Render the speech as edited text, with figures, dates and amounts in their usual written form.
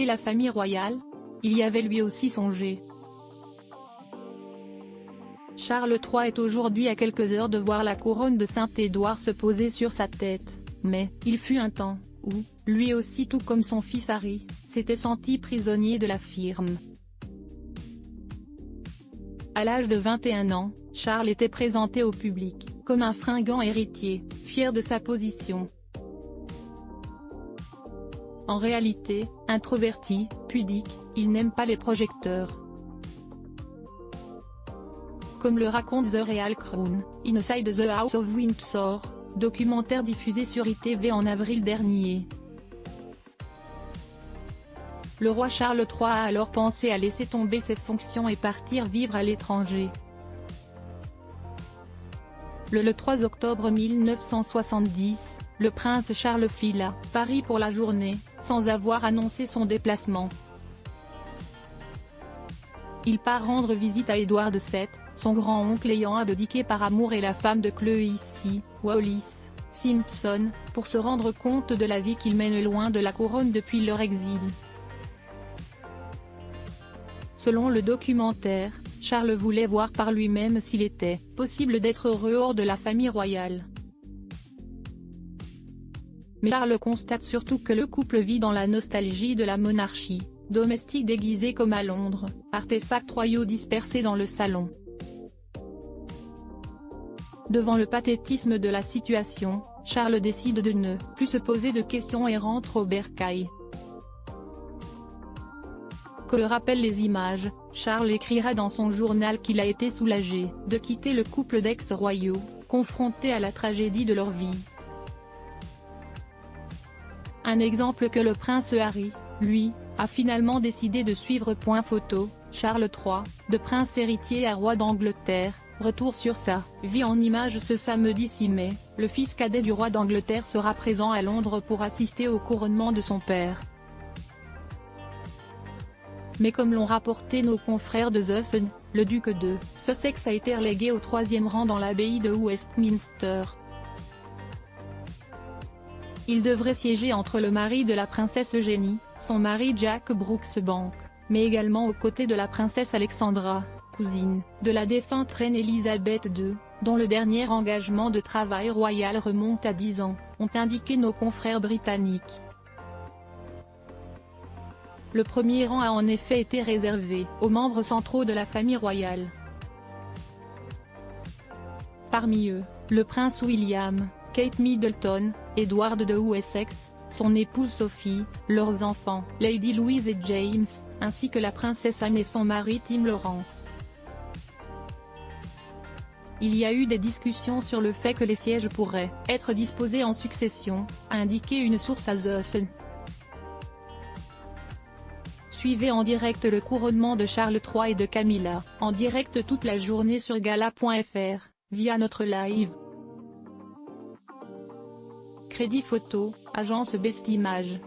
la famille royale? Il y avait lui aussi songé. Charles III est aujourd'hui à quelques heures de voir la couronne de Saint-Édouard se poser sur sa tête, mais il fut un temps où, lui aussi tout comme son fils Harry, s'était senti prisonnier de la firme. À l'âge de 21 ans, Charles était présenté au public comme un fringant héritier, fier de sa position. En réalité, introverti, pudique, il n'aime pas les projecteurs. Comme le raconte The Real Crown, Inside the House of Windsor, documentaire diffusé sur ITV en avril dernier. Le roi Charles III a alors pensé à laisser tomber ses fonctions et partir vivre à l'étranger. Le 3 octobre 1970, le prince Charles file à Paris pour la journée, sans avoir annoncé son déplacement. Il part rendre visite à Édouard VII, son grand-oncle ayant abdiqué par amour et la femme de Cloïssie, Wallis Simpson, pour se rendre compte de la vie qu'ils mènent loin de la couronne depuis leur exil. Selon le documentaire, Charles voulait voir par lui-même s'il était possible d'être heureux hors de la famille royale. Mais Charles constate surtout que le couple vit dans la nostalgie de la monarchie, domestiques déguisés comme à Londres, artefacts royaux dispersés dans le salon. Devant le pathétisme de la situation, Charles décide de ne plus se poser de questions et rentre au bercail. Que le rappellent les images, Charles écrira dans son journal qu'il a été soulagé de quitter le couple d'ex-royaux, confrontés à la tragédie de leur vie. Un exemple que le prince Harry, lui, a finalement décidé de suivre. Photo, Charles III, de prince héritier à roi d'Angleterre, retour sur sa vie en images ce samedi 6 mai, le fils cadet du roi d'Angleterre sera présent à Londres pour assister au couronnement de son père. Mais comme l'ont rapporté nos confrères de The Sun, le duc de Sussex a été relégué au 3e rang dans l'abbaye de Westminster. Il devrait siéger entre le mari de la princesse Eugénie, son mari Jack Brooksbank, mais également aux côtés de la princesse Alexandra, cousine de la défunte reine Elisabeth II, dont le dernier engagement de travail royal remonte à 10 ans, ont indiqué nos confrères britanniques. Le premier rang a en effet été réservé aux membres centraux de la famille royale. Parmi eux, le prince William, Kate Middleton, Edward de Wessex, son épouse Sophie, leurs enfants, Lady Louise et James, ainsi que la princesse Anne et son mari Tim Lawrence. Il y a eu des discussions sur le fait que les sièges pourraient être disposés en succession, a indiqué une source à The Sun. Suivez en direct le couronnement de Charles III et de Camilla, en direct toute la journée sur gala.fr, via notre live. Crédit photo, agence Best Images.